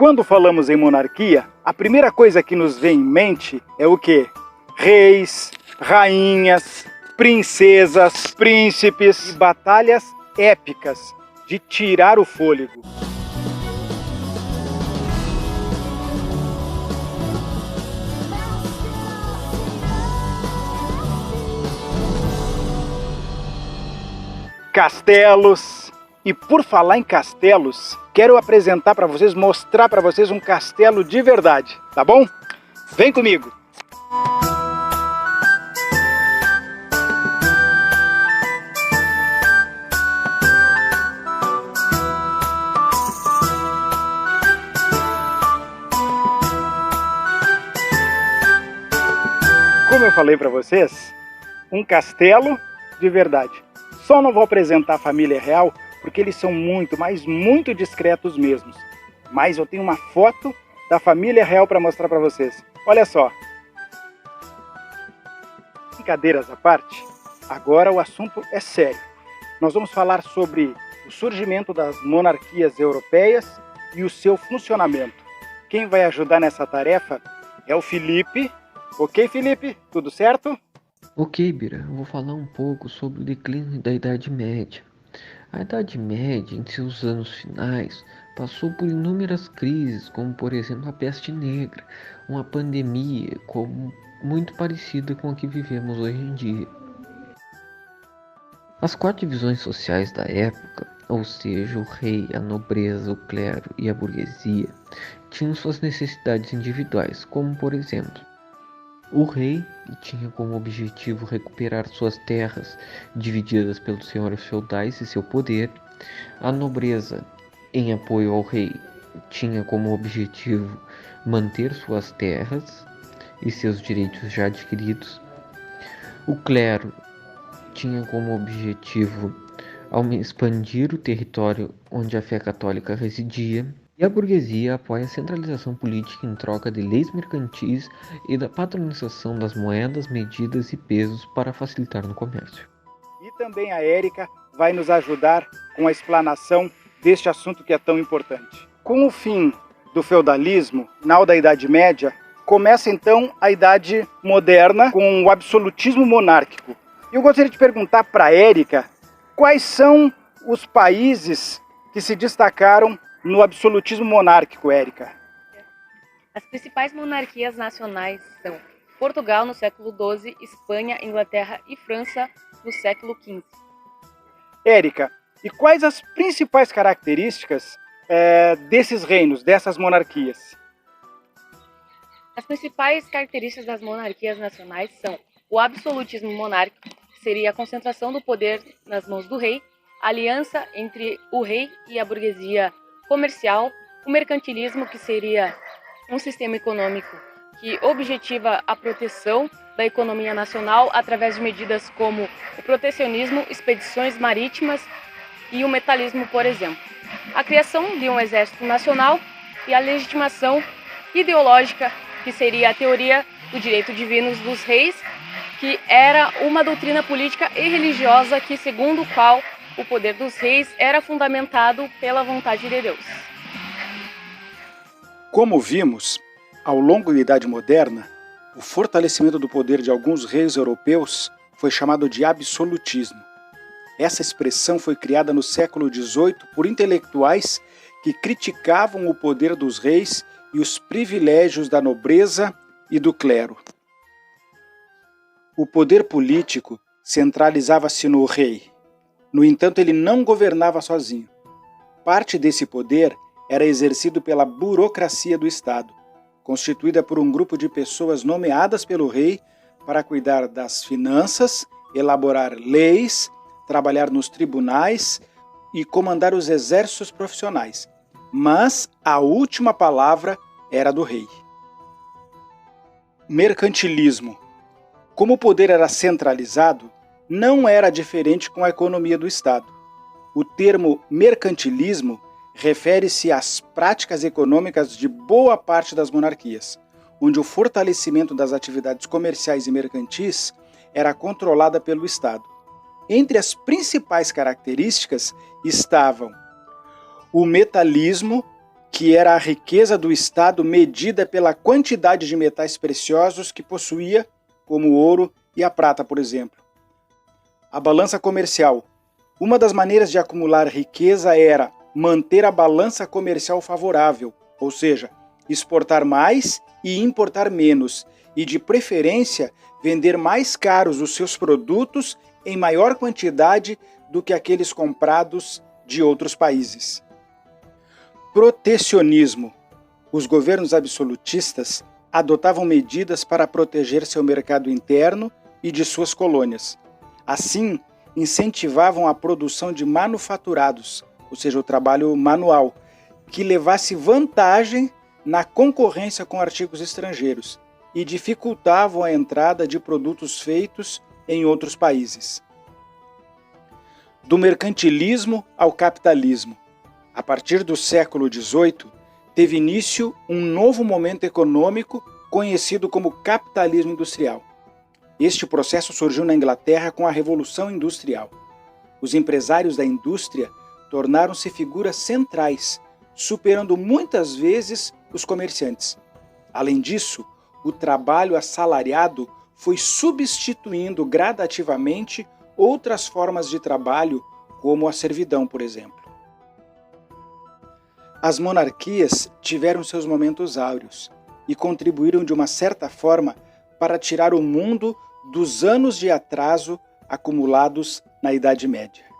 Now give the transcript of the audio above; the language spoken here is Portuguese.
Quando falamos em monarquia, a primeira coisa que nos vem em mente é o quê? Reis, rainhas, princesas, príncipes e batalhas épicas de tirar o fôlego. Castelos. E por falar em castelos, quero apresentar para vocês, mostrar para vocês um castelo de verdade, tá bom? Vem comigo! Como eu falei para vocês, um castelo de verdade. Só não vou apresentar a família real, porque eles são muito, mas muito discretos mesmo. Mas eu tenho uma foto da família real para mostrar para vocês. Olha só. Brincadeiras à parte, agora o assunto é sério. Nós vamos falar sobre o surgimento das monarquias europeias e o seu funcionamento. Quem vai ajudar nessa tarefa é o Felipe. Ok, Felipe? Tudo certo? Ok, Bira, eu vou falar um pouco sobre o declínio da Idade Média. A Idade Média, em seus anos finais, passou por inúmeras crises, como por exemplo a peste negra, uma pandemia muito parecida com a que vivemos hoje em dia. As 4 divisões sociais da época, ou seja, o rei, a nobreza, o clero e a burguesia, tinham suas necessidades individuais, como por exemplo, o rei tinha como objetivo recuperar suas terras divididas pelos senhores feudais e seu poder. A nobreza, em apoio ao rei, tinha como objetivo manter suas terras e seus direitos já adquiridos. O clero tinha como objetivo expandir o território onde a fé católica residia. E a burguesia apoia a centralização política em troca de leis mercantis e da padronização das moedas, medidas e pesos para facilitar no comércio. E também a Érica vai nos ajudar com a explanação deste assunto que é tão importante. Com o fim do feudalismo, final da Idade Média, começa então a Idade Moderna com o absolutismo monárquico. Eu gostaria de perguntar para a Érica quais são os países que se destacaram no absolutismo monárquico, Érica. As principais monarquias nacionais são Portugal no século XII, Espanha, Inglaterra e França no século XV. Érica, e quais as principais características desses reinos, dessas monarquias? As principais características das monarquias nacionais são o absolutismo monárquico, que seria a concentração do poder nas mãos do rei, a aliança entre o rei e a burguesia comercial, o mercantilismo, que seria um sistema econômico que objetiva a proteção da economia nacional através de medidas como o protecionismo, expedições marítimas e o metalismo, por exemplo. A criação de um exército nacional e a legitimação ideológica, que seria a teoria do direito divino dos reis, que era uma doutrina política e religiosa que, segundo o qual o poder dos reis era fundamentado pela vontade de Deus. Como vimos, ao longo da Idade Moderna, o fortalecimento do poder de alguns reis europeus foi chamado de absolutismo. Essa expressão foi criada no século XVIII por intelectuais que criticavam o poder dos reis e os privilégios da nobreza e do clero. O poder político centralizava-se no rei. No entanto, ele não governava sozinho. Parte desse poder era exercido pela burocracia do Estado, constituída por um grupo de pessoas nomeadas pelo rei para cuidar das finanças, elaborar leis, trabalhar nos tribunais e comandar os exércitos profissionais. Mas a última palavra era do rei. Mercantilismo. Como o poder era centralizado, não era diferente com a economia do Estado. O termo mercantilismo refere-se às práticas econômicas de boa parte das monarquias, onde o fortalecimento das atividades comerciais e mercantis era controlada pelo Estado. Entre as principais características estavam o metalismo, que era a riqueza do Estado medida pela quantidade de metais preciosos que possuía, como o ouro e a prata, por exemplo. A balança comercial. Uma das maneiras de acumular riqueza era manter a balança comercial favorável, ou seja, exportar mais e importar menos, e de preferência vender mais caros os seus produtos em maior quantidade do que aqueles comprados de outros países. Protecionismo. Os governos absolutistas adotavam medidas para proteger seu mercado interno e de suas colônias. Assim, incentivavam a produção de manufaturados, ou seja, o trabalho manual, que levasse vantagem na concorrência com artigos estrangeiros e dificultavam a entrada de produtos feitos em outros países. Do mercantilismo ao capitalismo. A partir do século XVIII, teve início um novo momento econômico conhecido como capitalismo industrial. Este processo surgiu na Inglaterra com a Revolução Industrial. Os empresários da indústria tornaram-se figuras centrais, superando muitas vezes os comerciantes. Além disso, o trabalho assalariado foi substituindo gradativamente outras formas de trabalho, como a servidão, por exemplo. As monarquias tiveram seus momentos áureos e contribuíram de uma certa forma para tirar o mundo dos anos de atraso acumulados na Idade Média.